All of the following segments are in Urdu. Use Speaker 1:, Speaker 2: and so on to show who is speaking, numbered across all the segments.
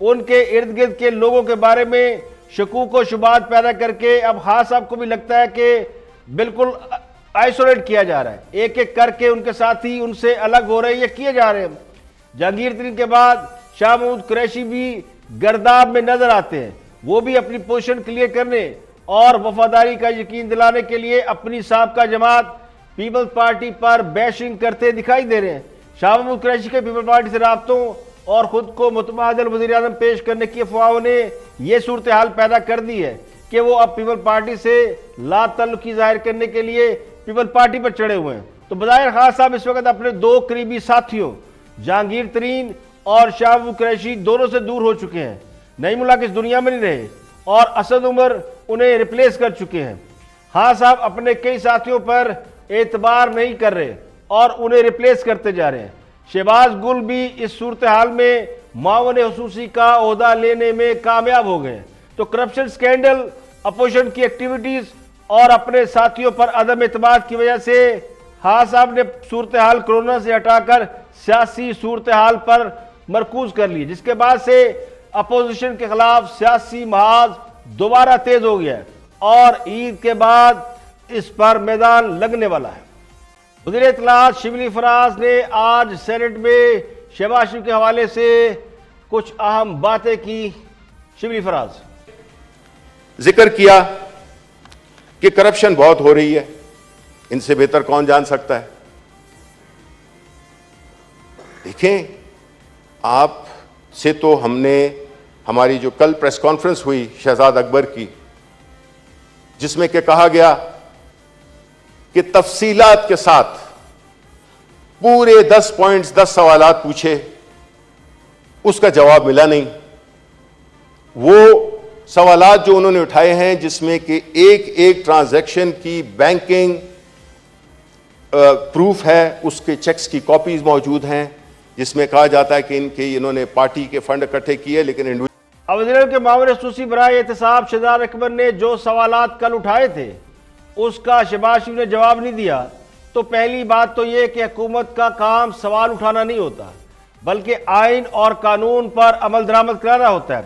Speaker 1: ان کے ارد گرد کے لوگوں کے بارے میں شکوک و شبہات پیدا کر کے اب خان صاحب کو بھی لگتا ہے کہ بالکل آئسولیٹ کیا جا رہا ہے، ایک ایک کر کے ان کے ساتھی ان سے الگ ہو رہے ہیں یا کیے جا رہے ہیں۔ جہانگیر ترین کے بعد شاہ محمود قریشی بھی گرداب میں نظر آتے ہیں، وہ بھی اپنی پوزیشن کلیئر کرنے اور وفاداری کا یقین دلانے کے لیے اپنی سابقہ جماعت پیپلز پارٹی پر بیشنگ کرتے دکھائی دے رہے ہیں۔ شاہ محمود قریشی کے پیپلز پارٹی سے رابطوں اور خود کو متبادل وزیر اعظم پیش کرنے کی افواہوں نے یہ صورتحال پیدا کر دی ہے کہ وہ اب پیپل پارٹی سے لا تعلقی ظاہر کرنے کے لیے پیپل پارٹی پر چڑھے ہوئے ہیں۔ تو بظاہر خان صاحب اس وقت اپنے دو قریبی ساتھیوں جہانگیر ترین اور شاہ محمود قریشی دونوں سے دور ہو چکے ہیں، نعیم اللہ اس دنیا میں نہیں رہے اور اسد عمر انہیں ریپلیس کر چکے ہیں۔ خان صاحب اپنے کئی ساتھیوں پر اعتبار نہیں کر رہے اور انہیں ریپلیس کرتے جا رہے ہیں۔ شہباز گل بھی اس صورتحال میں معاون خصوصی کا عہدہ لینے میں کامیاب ہو گئے۔ تو کرپشن سکینڈل، اپوزیشن کی ایکٹیویٹیز اور اپنے ساتھیوں پر عدم اعتماد کی وجہ سے خان صاحب نے صورتحال کورونا سے ہٹا کر سیاسی صورتحال پر مرکوز کر لی، جس کے بعد سے اپوزیشن کے خلاف سیاسی محاذ دوبارہ تیز ہو گیا ہے اور عید کے بعد اس پر میدان لگنے والا ہے۔ وزیر اطلاعات شبلی فراز نے آج سینٹ میں شہباز شریف کے حوالے سے کچھ اہم باتیں کی۔ شبلی فراز
Speaker 2: ذکر کیا کہ کرپشن بہت ہو رہی ہے، ان سے بہتر کون جان سکتا ہے۔ دیکھیں، آپ سے تو ہم نے ہماری جو کل پریس کانفرنس ہوئی شہزاد اکبر کی، جس میں کہ کہا گیا کہ تفصیلات کے ساتھ پورے 10 پوائنٹس 10 سوالات پوچھے، اس کا جواب ملا نہیں۔ وہ سوالات جو انہوں نے اٹھائے ہیں جس میں کہ ایک ایک ٹرانزیکشن کی بینکنگ پروف ہے، اس کے چیکس کی کاپیز موجود ہیں، جس میں کہا جاتا ہے کہ انہوں نے پارٹی کے فنڈ اکٹھے کیے، لیکن
Speaker 1: وزیر کے معاون خصوصی برائے احتساب شہزاد اکبر نے جو سوالات کل اٹھائے تھے اس کا شہباز شریف نے جواب نہیں دیا۔ تو پہلی بات تو یہ کہ حکومت کا کام سوال اٹھانا نہیں ہوتا، بلکہ آئین اور قانون پر عمل درآمد کرانا ہوتا ہے۔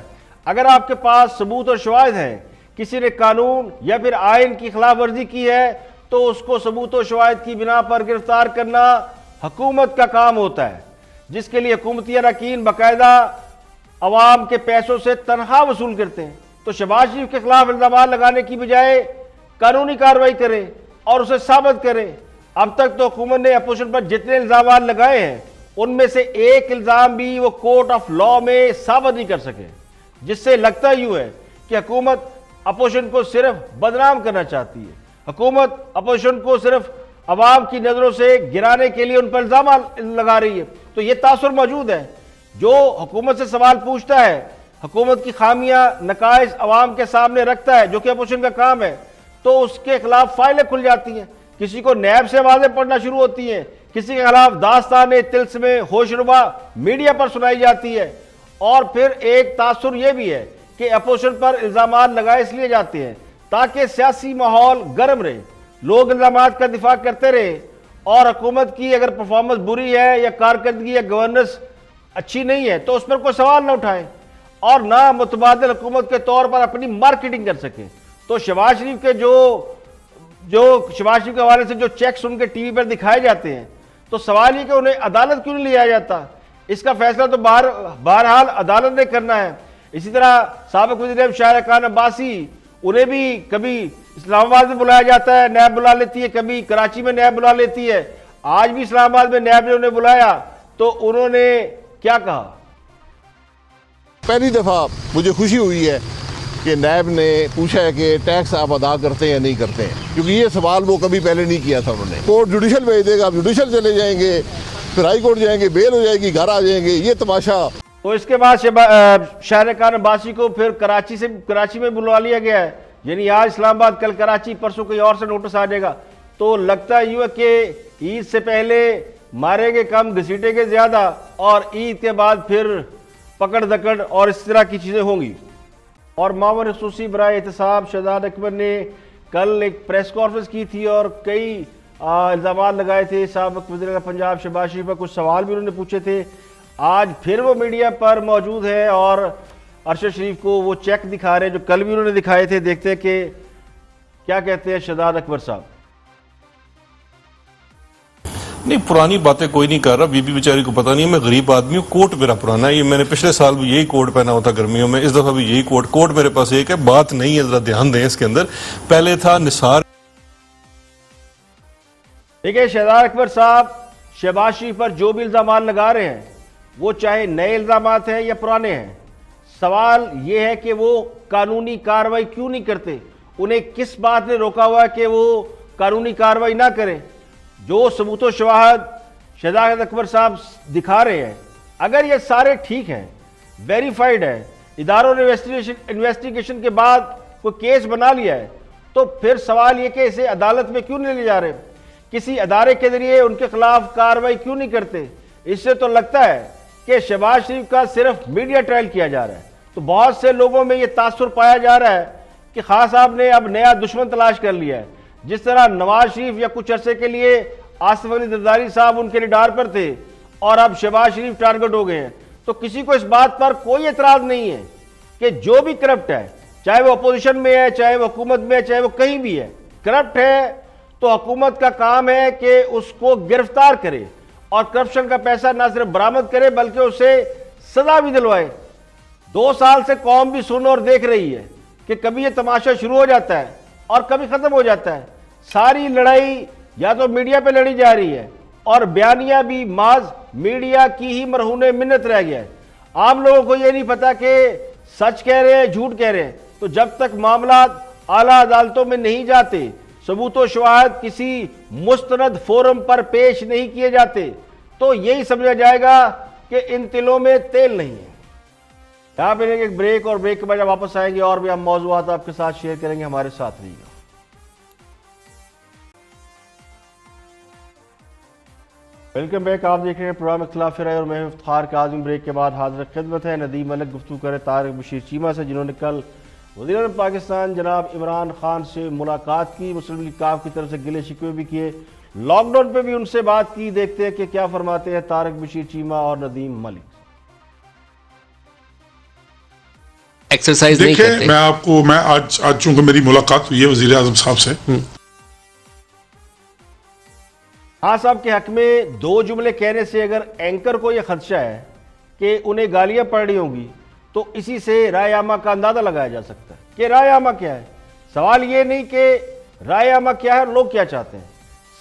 Speaker 1: اگر آپ کے پاس ثبوت اور شواہد ہیں کسی نے قانون یا پھر آئین کی خلاف ورزی کی ہے تو اس کو ثبوت و شواہد کی بنا پر گرفتار کرنا حکومت کا کام ہوتا ہے، جس کے لیے حکومتی اراکین باقاعدہ عوام کے پیسوں سے تنخواہ وصول کرتے ہیں۔ تو شہباز شریف کے خلاف الزامات لگانے کی بجائے قانونی کارروائی کریں اور اسے ثابت کریں۔ اب تک تو حکومت نے اپوزیشن پر جتنے الزامات لگائے ہیں ان میں سے ایک الزام بھی وہ کورٹ آف لا میں ثابت نہیں کر سکے، جس سے لگتا یوں ہے کہ حکومت اپوزیشن کو صرف بدنام کرنا چاہتی ہے، حکومت اپوزیشن کو صرف عوام کی نظروں سے گرانے کے لیے ان پر الزامات لگا رہی ہے۔ تو یہ تاثر موجود ہے، جو حکومت سے سوال پوچھتا ہے، حکومت کی خامیاں نقائص عوام کے سامنے رکھتا ہے، جو کہ اپوزیشن کا کام ہے، تو اس کے خلاف فائلیں کھل جاتی ہیں، کسی کو نیب سے آوازیں پڑھنا شروع ہوتی ہیں، کسی کے خلاف داستانیں طلسمیں ہوش ربا میڈیا پر سنائی جاتی ہے۔ اور پھر ایک تاثر یہ بھی ہے کہ اپوزیشن پر الزامات لگائے اس لیے جاتے ہیں تاکہ سیاسی ماحول گرم رہے، لوگ الزامات کا دفاع کرتے رہے، اور حکومت کی اگر پرفارمنس بری ہے یا کارکردگی یا گورننس اچھی نہیں ہے تو اس پر کوئی سوال نہ اٹھائیں اور نہ متبادل حکومت کے طور پر اپنی مارکیٹنگ کر سکیں۔ تو شہباز شریف کے جو شہباز شریف کے حوالے سے جو چیکس ان کے ٹی وی پر دکھائے جاتے ہیں، تو سوال یہ کہ انہیں عدالت کیوں نہیں لیا جاتا؟ اس کا فیصلہ تو بہرحال عدالت نے کرنا ہے۔ اسی طرح سابق وزیر شاہ خان عباسی، انہیں بھی کبھی اسلام آباد میں بلایا جاتا ہے، نیب بلا لیتی ہے، کبھی کراچی میں نیب بلا لیتی ہے۔ آج بھی اسلام آباد میں نیب نے انہیں بلایا تو انہوں نے کیا کہا؟
Speaker 3: پہلی دفعہ مجھے خوشی ہوئی ہے کہ نیب نے پوچھا ہے کہ ٹیکس آپ ادا کرتے ہیں یا نہیں کرتے ہیں، کیونکہ یہ سوال وہ کبھی پہلے نہیں کیا تھا انہوں نے۔ کورٹ جوڈیشل بھیج دے گا، آپ جوڈیشل چلے جائیں گے، پھر ہائی کورٹ جائیں گے، بیل ہو جائے گی، گھر آ جائیں گے، یہ تماشا۔
Speaker 1: تو اس کے بعد شاہ خان عباسی کو پھر کراچی میں بلوا لیا گیا ہے، یعنی آج اسلام آباد، کل کراچی، پرسوں کوئی اور سے نوٹس آ جائے گا۔ تو لگتا یوں ہے کہ عید سے پہلے ماریں گے کم، گھسیٹیں گے زیادہ، اور عید کے بعد پھر پکڑ دکڑ اور اس طرح کی چیزیں ہوں گی۔ اور معاون خصوصی برائے احتساب شہزاد اکبر نے کل ایک پریس کانفرنس کی تھی اور کئی الزامات لگائے تھے سابق وزیر اعظم پنجاب شہباز شریف پر، کچھ سوال بھی انہوں نے پوچھے تھے۔ آج پھر وہ میڈیا پر موجود ہے اور ارشد شریف کو وہ چیک دکھا رہے ہیں جو کل بھی انہوں نے دکھائے تھے. دیکھتے ہیں کہ کیا کہتے ہیں شہزاد اکبر صاحب.
Speaker 4: نہیں پرانی باتیں کوئی نہیں کر رہا, بی بی بیچاری کو پتہ نہیں ہے, میں غریب آدمی ہوں, کوٹ میرا پرانا ہے, یہ میں نے پچھلے سال بھی یہی کوٹ پہنا ہوتا گرمیوں میں, اس دفعہ بھی یہی کوٹ میرے پاس ایک ہے, بات نہیں ہے, ذرا دھیان دیں اس کے اندر. پہلے تھا نثار.
Speaker 1: دیکھیں شہزاد اکبر صاحب شہباز شریف پر جو بھی الزامات لگا رہے ہیں وہ چاہے نئے الزامات ہیں یا پرانے ہیں, سوال یہ ہے کہ وہ قانونی کارروائی کیوں نہیں کرتے, انہیں کس بات نے روکا ہوا ہے کہ وہ قانونی کارروائی نہ کریں. جو ثبوت و شواہد شہزاد اکبر صاحب دکھا رہے ہیں اگر یہ سارے ٹھیک ہیں, ویریفائیڈ ہے, اداروں نے انویسٹیگیشن کے بعد کوئی کیس بنا لیا ہے, تو پھر سوال یہ کہ اسے عدالت میں کیوں نہیں لے جا رہے, کسی ادارے کے ذریعے ان کے خلاف کارروائی کیوں نہیں کرتے. اس سے تو لگتا ہے کہ شہباز شریف کا صرف میڈیا ٹرائل کیا جا رہا ہے. تو بہت سے لوگوں میں یہ تاثر پایا جا رہا ہے کہ خان صاحب نے اب نیا دشمن تلاش کر لیا ہے. جس طرح نواز شریف یا کچھ عرصے کے لیے آصف علی زرداری صاحب ان کے رڈار پر تھے اور اب شہباز شریف ٹارگٹ ہو گئے ہیں, تو کسی کو اس بات پر کوئی اعتراض نہیں ہے کہ جو بھی کرپٹ ہے, چاہے وہ اپوزیشن میں ہے, چاہے وہ حکومت میں ہے, چاہے وہ کہیں بھی ہے, کرپٹ ہے تو حکومت کا کام ہے کہ اس کو گرفتار کرے اور کرپشن کا پیسہ نہ صرف برآمد کرے بلکہ اسے سزا بھی دلوائے. 2 سال سے قوم بھی سن اور دیکھ رہی ہے کہ کبھی یہ تماشا شروع ہو جاتا ہے اور کبھی ختم ہو جاتا ہے. ساری لڑائی یا تو میڈیا پہ لڑی جا رہی ہے اور بیانیہ بھی محض میڈیا کی ہی مرہون منت رہ گیا ہے. عام لوگوں کو یہ نہیں پتا کہ سچ کہہ رہے ہیں جھوٹ کہہ رہے ہیں. تو جب تک معاملات اعلیٰ عدالتوں میں نہیں جاتے, ثبوت و شواہد کسی مستند فورم پر پیش نہیں کیے جاتے, تو یہی سمجھا جائے گا کہ ان تلوں میں تیل نہیں ہے. یہاں پہ ایک بریک, اور بریک کے بعد واپس آئیں گے اور بھی ہم موضوعات آپ کے ساتھ شیئر کریں گے. ہمارے ساتھ رہیے گا. Welcome back. آپ دیکھ رہے ہیں پروگرام اختلاف رائے اور میں افتخار کاظم. بریک کے بعد حاضر خدمت ہے. ندیم ملک گفتگو کرے طارق بشیر چیمہ سے, جنہوں نے کل وزیر اعظم پاکستان جناب عمران خان سے ملاقات کی, مسلم لیگ کاف کی طرف سے گلے شکوے بھی کیے, لاک ڈاؤن پہ بھی ان سے بات کی. دیکھتے ہیں کہ کیا فرماتے ہیں طارق بشیر چیمہ اور ندیم ملک.
Speaker 5: ایکسرسائز نہیں کرتے.
Speaker 6: میں آج چونکہ میری ملاقات ہوئی ہے وزیر اعظم صاحب سے.
Speaker 1: ہاں صاحب کے حق میں 2 جملے کہنے سے اگر اینکر کو یہ خدشہ ہے کہ انہیں گالیاں پڑ رہی ہوں گی تو اسی سے رائے عامہ کا اندازہ لگایا جا سکتا ہے کہ رائے عامہ کیا ہے. سوال یہ نہیں کہ رائے عامہ کیا ہے اور لوگ کیا چاہتے ہیں,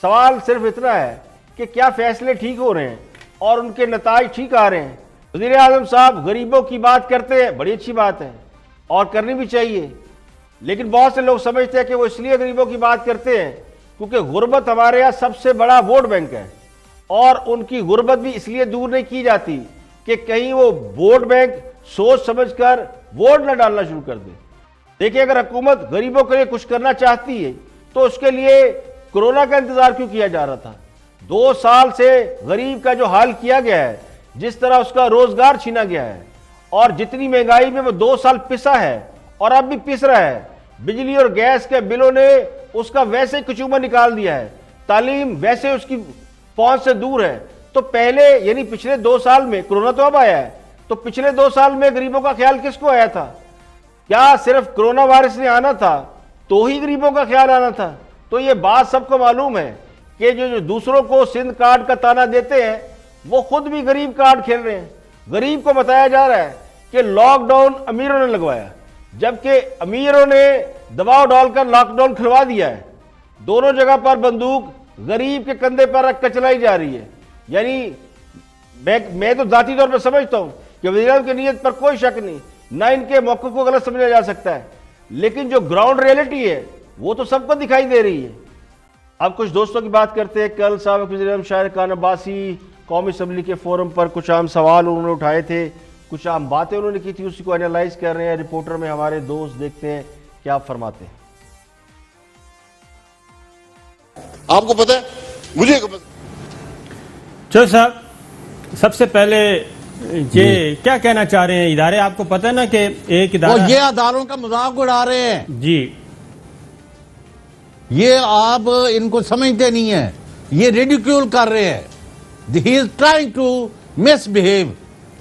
Speaker 1: سوال صرف اتنا ہے کہ کیا فیصلے ٹھیک ہو رہے ہیں اور ان کے نتائج ٹھیک آ رہے ہیں. وزیر اعظم صاحب غریبوں کی بات کرتے ہیں, بڑی اچھی بات ہے اور کرنی بھی چاہیے, لیکن بہت سے لوگ سمجھتے ہیں کہ وہ اس لیے غریبوں کی بات کرتے ہیں کیونکہ غربت ہمارے یہاں سب سے بڑا ووٹ بینک ہے, اور ان کی غربت بھی اس لیے دور نہیں کی جاتی کہ کہیں وہ ووٹ بینک سوچ سمجھ کر ووٹ نہ ڈالنا شروع کر دے. دیکھیں اگر حکومت غریبوں کے لیے کچھ کرنا چاہتی ہے تو اس کے لیے کرونا کا انتظار کیوں کیا جا رہا تھا. 2 سال سے غریب کا جو حال کیا گیا ہے, جس طرح اس کا روزگار چھینا گیا ہے, اور جتنی مہنگائی میں وہ 2 سال پسا ہے اور اب بھی پس رہا ہے. بجلی اور گیس کے بلوں نے اس کا ویسے کچومہ نکال دیا ہے, تعلیم ویسے اس کی پہنچ سے دور ہے. تو پہلے یعنی پچھلے 2 سال میں, کرونا تو اب آیا ہے, تو پچھلے 2 سال میں غریبوں کا خیال کس کو آیا تھا؟ کیا صرف کرونا وائرس نے آنا تھا تو ہی غریبوں کا خیال آنا تھا؟ تو یہ بات سب کو معلوم ہے کہ جو دوسروں کو سندھ کارڈ کا تانا دیتے ہیں وہ خود بھی غریب کارڈ کھیل رہے ہیں. غریب کو بتایا جا رہا ہے کہ لاک ڈاؤن امیروں نے لگوایا, جبکہ امیروں نے دباؤ ڈال کر لاک ڈاؤن کھلوا دیا ہے. دونوں جگہ پر بندوق غریب کے کندھے پر رکھ کر چلائی جا رہی ہے. یعنی میں تو ذاتی طور پر سمجھتا ہوں کہ وزیر اعظم کی نیت پر کوئی شک نہیں, نہ ان کے موقف کو غلط سمجھا جا سکتا ہے, لیکن جو گراؤنڈ ریئلٹی ہے وہ تو سب کو دکھائی دے رہی ہے. اب کچھ دوستوں کی بات کرتے ہیں. کل سابق وزیر اعظم شاہر خان عباسی قومی اسمبلی کے فورم پر کچھ عام سوال انہوں نے اٹھائے تھے, کچھ عام باتیں انہوں نے کی تھی, اسی کو اینالائز کر رہے ہیں رپورٹر میں ہمارے دوست. دیکھتے ہیں کیا فرماتے ہیں.
Speaker 3: آپ کو پتہ ہے, مجھے کو پتہ.
Speaker 7: چلو صاحب, سب سے پہلے یہ کیا کہنا چاہ رہے ہیں؟ ادارے آپ کو پتہ ہے نا کہ ایک ادارہ,
Speaker 8: وہ یہ اداروں کا مذاق اڑا رہے ہیں
Speaker 7: جی,
Speaker 8: یہ آپ ان کو سمجھتے نہیں ہیں, یہ ریڈیکیول کر رہے ہیں. He is trying to misbehave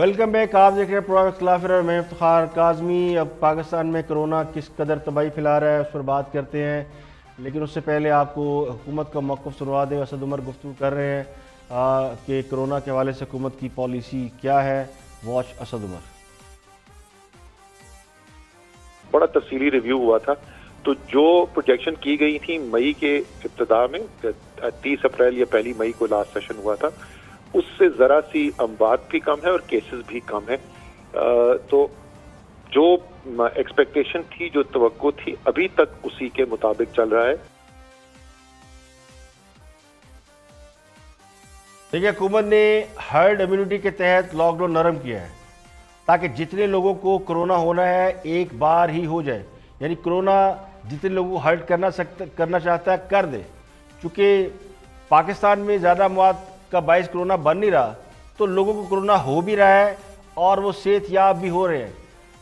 Speaker 1: welcome back. آپ دیکھ رہے ہیں پروگرام اختلاف رائے. میں افتخار کاظمی. اب پاکستان میں کرونا کس قدر تباہی پھیلا رہا ہے اس پر بات کرتے ہیں، لیکن اس سے پہلے آپ کو حکومت کا موقف سنوا دیں. اسد عمر گفتگو کر رہے ہیں کہ کرونا کے حوالے سے حکومت کی پالیسی کیا ہے. واچ اسد عمر.
Speaker 9: بڑا تفصیلی ریویو ہوا تھا، تو جو پروجیکشن کی گئی تھی مئی کے ابتدا میں 30 اپریل یا 1 مئی کو لاسٹ سیشن ہوا تھا، اس سے ذرا سی اموات بھی کم ہے اور کیسز بھی کم ہے. تو جو ایکسپیکٹیشن تھی، جو توقع تھی، ابھی تک اسی کے مطابق چل رہا ہے.
Speaker 1: دیکھیے، حکومت نے ہرڈ امیونٹی کے تحت لاک ڈاؤن نرم کیا ہے تاکہ جتنے لوگوں کو کرونا ہونا ہے ایک بار ہی ہو جائے. یعنی کرونا جتنے لوگوں کو ہرٹ کرنا چاہتا ہے کر دے. چونکہ پاکستان میں زیادہ موت کا باعث کرونا بن نہیں رہا، تو لوگوں کو کرونا ہو بھی رہا ہے اور وہ صحت یاب بھی ہو رہے ہیں.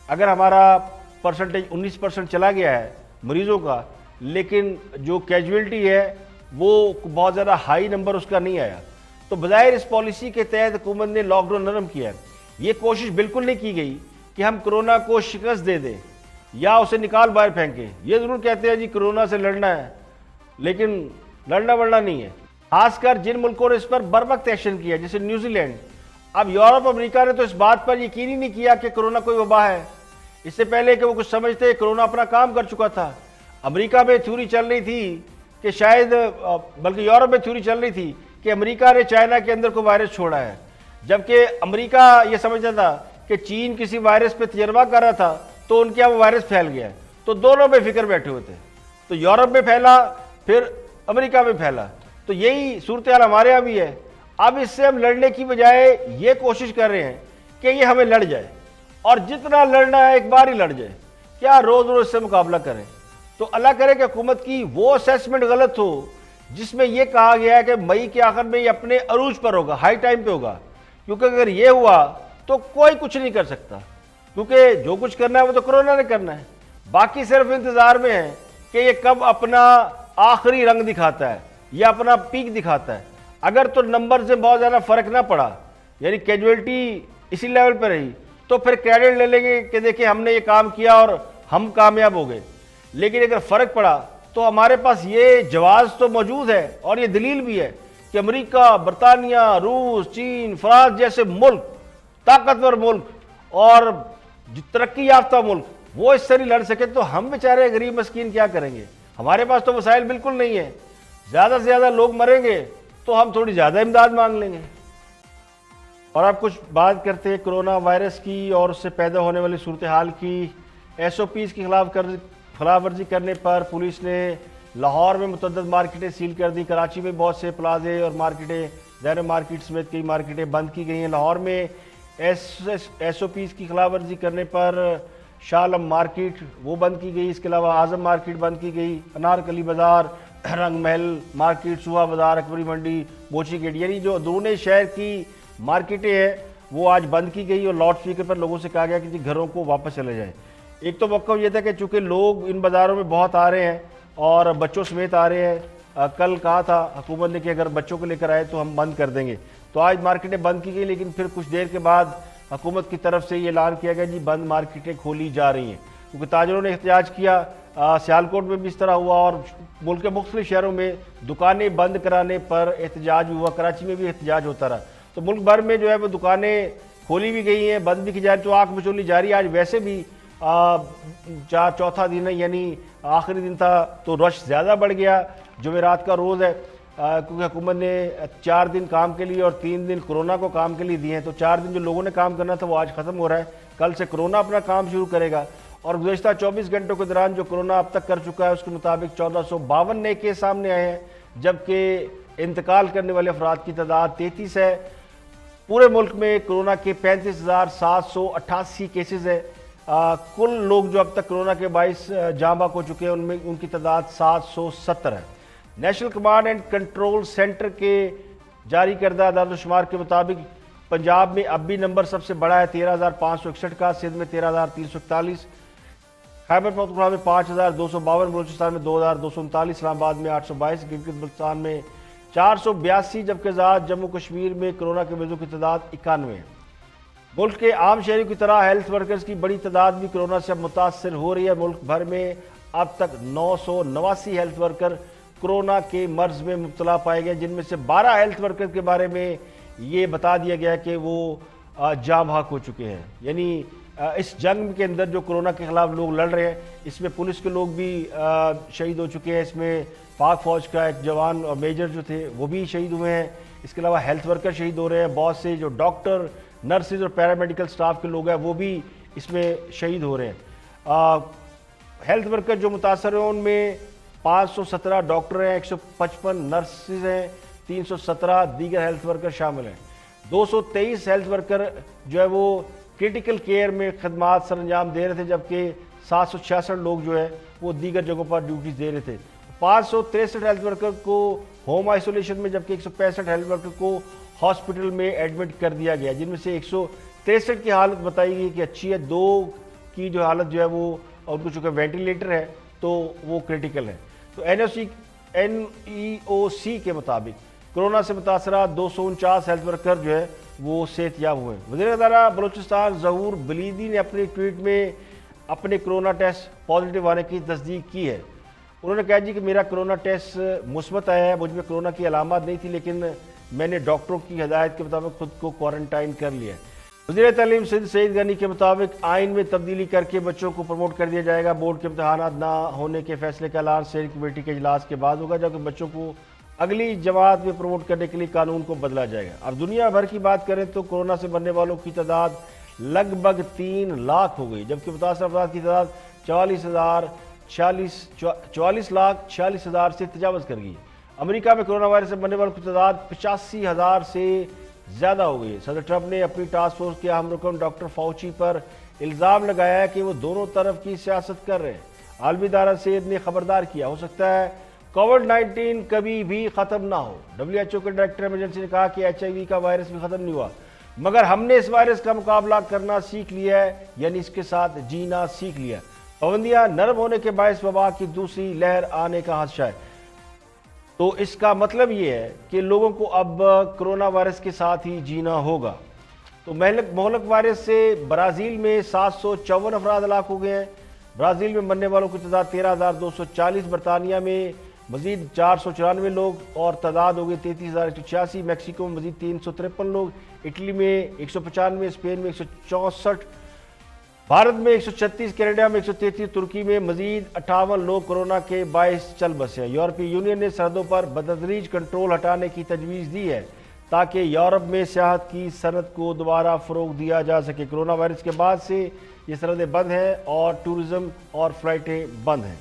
Speaker 1: اگر ہمارا پرسنٹیج 19% چلا گیا ہے مریضوں کا، لیکن جو کیجویلٹی ہے وہ بہت زیادہ ہائی نمبر اس کا نہیں آیا. تو بظاہر اس پالیسی کے تحت حکومت نے لاک ڈاؤن نرم کیا ہے. یہ کوشش بالکل نہیں کی گئی کہ ہم کرونا کو شکست دے دیں یا اسے نکال باہر پھینکیں. یہ ضرور کہتے ہیں جی کرونا سے لڑنا ہے، لیکن لڑنا بڑنا نہیں ہے. خاص کر جن ملکوں نے اس پر بر وقت ایکشن کیا جیسے نیوزی لینڈ. اب یورپ، امریکہ نے تو اس بات پر یقین ہی نہیں کیا کہ کرونا کوئی وبا ہے. اس سے پہلے کہ وہ کچھ سمجھتے، کرونا اپنا کام کر چکا تھا. امریکہ میں تھیوری چل رہی تھی کہ شاید، بلکہ یورپ میں تھیوری چل رہی تھی کہ امریکہ نے چائنا کے اندر کوئی وائرس چھوڑا ہے، جبکہ امریکہ یہ سمجھتا تھا کہ چین کسی وائرس پہ تجربہ کر رہا تھا تو ان کے یہاں وہ وائرس پھیل گیا ہے. تو دونوں بے فکر بیٹھے ہوئے تھے. تو یورپ میں پھیلا، پھر امریکہ میں پھیلا. تو یہی صورتحال ہمارے یہاں بھی ہے. اب اس سے ہم لڑنے کی بجائے یہ کوشش کر رہے ہیں کہ یہ ہمیں لڑ جائے، اور جتنا لڑنا ہے ایک بار ہی لڑ جائے. کیا روز روز اس سے مقابلہ کریں؟ تو اللہ کرے کہ حکومت کی وہ اسیسمنٹ غلط ہو جس میں یہ کہا گیا ہے کہ مئی کے آخر میں یہ اپنے عروج پر ہوگا، ہائی ٹائم پہ ہوگا. کیونکہ اگر یہ ہوا تو کوئی کچھ نہیں کر سکتا، کیونکہ جو کچھ کرنا ہے وہ تو کرونا نے کرنا ہے. باقی صرف انتظار میں ہے کہ یہ کب اپنا آخری رنگ دکھاتا ہے یا اپنا پیک دکھاتا ہے. اگر تو نمبر سے بہت زیادہ فرق نہ پڑا، یعنی کیجویلٹی اسی لیول پہ رہی، تو پھر کریڈٹ لے لیں گے کہ دیکھیں ہم نے یہ کام کیا اور ہم کامیاب ہو گئے. لیکن اگر فرق پڑا تو ہمارے پاس یہ جواز تو موجود ہے اور یہ دلیل بھی ہے کہ امریکہ، برطانیہ، روس، چین، فرانس جیسے ملک، طاقتور ملک اور ترقی یافتہ ملک، وہ اس سے نہیں لڑ سکے تو ہم بیچارے غریب مسکین کیا کریں گے؟ ہمارے پاس تو وسائل بالکل نہیں ہے. زیادہ سے زیادہ لوگ مریں گے تو ہم تھوڑی زیادہ امداد مانگ لیں گے. اور اب کچھ بات کرتے ہیں کرونا وائرس کی اور اس سے پیدا ہونے والی صورتحال کی. SOPs کی خلاف ورزی کرنے پر پولیس نے لاہور میں متعدد مارکیٹیں سیل کر دی. کراچی میں بہت سے پلازے اور مارکیٹیں، زہر مارکیٹ سمیت کئی مارکیٹیں بند کی گئی ہیں. لاہور میں SOPs کی خلاف ورزی کرنے پر شاہ عالم مارکیٹ وہ بند کی گئی. اس کے علاوہ اعظم مارکیٹ بند کی گئی. انارکلی بازار، رنگ محل مارکیٹ، سوہا بازار، اکبری منڈی، بوچی گیٹ، یعنی جو اندرون شہر کی مارکیٹیں ہیں وہ آج بند کی گئی. اور لاؤڈ اسپیکر پر لوگوں سے کہا گیا کہ گھروں کو واپس چلے جائیں. ایک تو موقف یہ تھا کہ چونکہ لوگ ان بازاروں میں بہت آ رہے ہیں اور بچوں سمیت آ رہے ہیں، کل کہا تھا حکومت نے کہ اگر بچوں کو لے کر آئے تو ہم بند کر دیں گے. تو آج مارکیٹیں بند کی گئی، لیکن پھر کچھ دیر کے بعد حکومت کی طرف سے یہ اعلان کیا گیا جی بند مارکیٹیں کھولی جا رہی ہیں. کیونکہ تاجروں نے احتجاج کیا. سیالکوٹ میں بھی اس طرح ہوا اور ملک کے مختلف شہروں میں دکانیں بند کرانے پر احتجاج بھی ہوا. کراچی میں بھی احتجاج ہوتا رہا. تو ملک بھر میں جو ہے وہ دکانیں کھولی بھی گئی ہیں، بند بھی کی جا رہی. تو آنکھ مچولی جاری. آج ویسے بھی چوتھا دن ہے، یعنی آخری دن تھا تو رش زیادہ بڑھ گیا. جمعرات کا روز ہے، کیونکہ حکومت نے 4 دن کام کے لیے اور 3 دن کرونا کو کام کے لیے دیے ہیں. تو 4 دن جو لوگوں نے کام کرنا تھا وہ آج ختم ہو رہا ہے. کل سے کرونا اپنا کام شروع کرے گا. اور گزشتہ 24 گھنٹوں کے دوران جو کرونا اب تک کر چکا ہے اس کے مطابق 1452 نئے کیس سامنے آئے ہیں، جبکہ انتقال کرنے والے افراد کی تعداد 33 ہے. پورے ملک میں کرونا کے 35,788 کیسز ہیں. کل لوگ جو اب تک کرونا کے باعث جاں بحق ہو چکے ہیں ان میں ان کی تعداد 770 ہے. National command and control centre کے جاری کردہ اعداد و شمار کے مطابق پنجاب میں اب بھی نمبر سب سے بڑا ہے 13,561 کا، سندھ میں 13,341، خیبر پختونخوا میں 5,252، بلوچستان میں 2,239، اسلام آباد میں 822، گلگت بلتستان میں 482، جبکہ جموں کشمیر میں کرونا کے مریضوں کی تعداد 91 ہے. ملک کے عام شہریوں کی طرح ہیلتھ ورکرز کی بڑی تعداد بھی کورونا سے متاثر ہو رہی ہے. ملک بھر میں اب تک 989 ہیلتھ ورکر کورونا کے مرض میں مبتلا پائے گئے, جن میں سے 12 ہیلتھ ورکر کے بارے میں یہ بتا دیا گیا کہ وہ جاں بحق ہو چکے ہیں. یعنی اس جنگ کے اندر جو کورونا کے خلاف لوگ لڑ رہے ہیں, اس میں پولیس کے لوگ بھی شہید ہو چکے ہیں, اس میں پاک فوج کا ایک جوان اور میجر جو تھے وہ بھی شہید ہوئے ہیں. اس کے علاوہ ہیلتھ ورکر شہید ہو رہے ہیں, بہت سے جو ڈاکٹر, نرسز اور پیرامیڈیکل سٹاف کے لوگ ہیں وہ بھی اس میں شہید ہو رہے ہیں. ہیلتھ ورکر جو متاثر ہیں ان میں 517 ڈاکٹر ہیں, 155 نرسز ہیں, 317 دیگر ہیلتھ ورکر شامل ہیں. 223 ہیلتھ ورکر جو ہے وہ کرٹیکل کیئر میں خدمات سر انجام دے رہے تھے, جبکہ 766 لوگ جو ہے وہ دیگر جگہوں پر ڈیوٹیز دے رہے تھے. 563 ہیلتھ ورکر کو ہوم آئسولیشن میں, جبکہ 165 ہیلتھ ورکر کو ہاسپٹل میں ایڈمٹ کر دیا گیا, جن میں سے 163 کی حالت بتائی گئی کہ اچھی ہے, 2 کی جو حالت جو ہے وہ ان کو چونکہ وینٹیلیٹر ہے تو وہ کرٹیکل ہے. تو NEOC کے مطابق کورونا سے متاثرہ 249 ہیلتھ ورکر جو ہے وہ صحت یاب ہوئے. وزیر خزانہ بلوچستان ظہور بلیدی نے اپنے ٹویٹ میں اپنے کورونا ٹیسٹ پازیٹیو آنے کی تصدیق کی ہے. انہوں نے کہا جی کہ میرا کورونا ٹیسٹ مثبت آیا ہے, مجھ میں کورونا کی علامات نہیں تھی, لیکن میں نے ڈاکٹروں کی ہدایت کے مطابق خود کو کوارنٹائن کر لیا ہے. وزیر تعلیم سندھ سعید غنی کے مطابق آئین میں تبدیلی کر کے بچوں کو پروموٹ کر دیا جائے گا. بورڈ کے امتحانات نہ ہونے کے فیصلے کا اعلان اسٹیئرنگ کمیٹی کے اجلاس کے بعد ہوگا, جبکہ بچوں کو اگلی جماعت میں پروموٹ کرنے کے لیے قانون کو بدلا جائے گا. اب دنیا بھر کی بات کریں تو کورونا سے مرنے والوں کی تعداد لگ بھگ 3 لاکھ ہو گئی, جبکہ متاثرہ افراد کی تعداد 44,46,000 سے تجاوز کر گئی. امریکہ میں کورونا وائرس سے مرنے والوں کی تعداد 85,000 سے زیادہ ہو گئی. صدر ٹرمپ نے اپنی ٹاسک فورس کے اہم رکن ڈاکٹر فاؤچی پر الزام لگایا ہے کہ وہ دونوں طرف کی سیاست کر رہے ہیں. عالمی ادارہ صحت نے خبردار کیا, ہو سکتا ہے کووڈ-19 کبھی بھی ختم نہ ہو. WHO کے ڈائریکٹر ایمرجنسی نے کہا کہ HIV کا وائرس بھی ختم نہیں ہوا, مگر ہم نے اس وائرس کا مقابلہ کرنا سیکھ لیا ہے, یعنی اس کے ساتھ جینا سیکھ لیا. پابندیاں نرم ہونے کے باعث وبا کی دوسری لہر آنے کا خدشہ ہے. تو اس کا مطلب یہ ہے کہ لوگوں کو اب کرونا وائرس کے ساتھ ہی جینا ہوگا. تو مہلک وائرس سے برازیل میں 754 افراد ہلاک ہو گئے ہیں. برازیل میں مرنے والوں کی تعداد 13,240, برطانیہ میں مزید 494 لوگ اور تعداد ہو گئی 33,186. میکسیکو میں مزید 353 لوگ, اٹلی میں 195, اسپین میں 164, بھارت میں 136, کینیڈا میں 133, ترکی میں مزید 58 لوگ کورونا کے باعث چل بسے ہیں. یورپی یونین نے سرحدوں پر بتدریج کنٹرول ہٹانے کی تجویز دی ہے تاکہ یورپ میں سیاحت کی صنعت کو دوبارہ فروغ دیا جا سکے. کورونا وائرس کے بعد سے یہ سرحدیں بند ہیں اور ٹورزم اور فلائٹیں بند ہیں.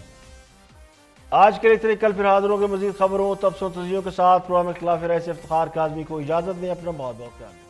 Speaker 1: آج کے لیے اتنے, کل پھر حاضر ہوں گے مزید خبروں, تبصروں, تجزیوں کے ساتھ. پروگرام اختلاف رائے سے افتخار کاظمی کو اجازت دیں. اپنا بہت بہت خیال.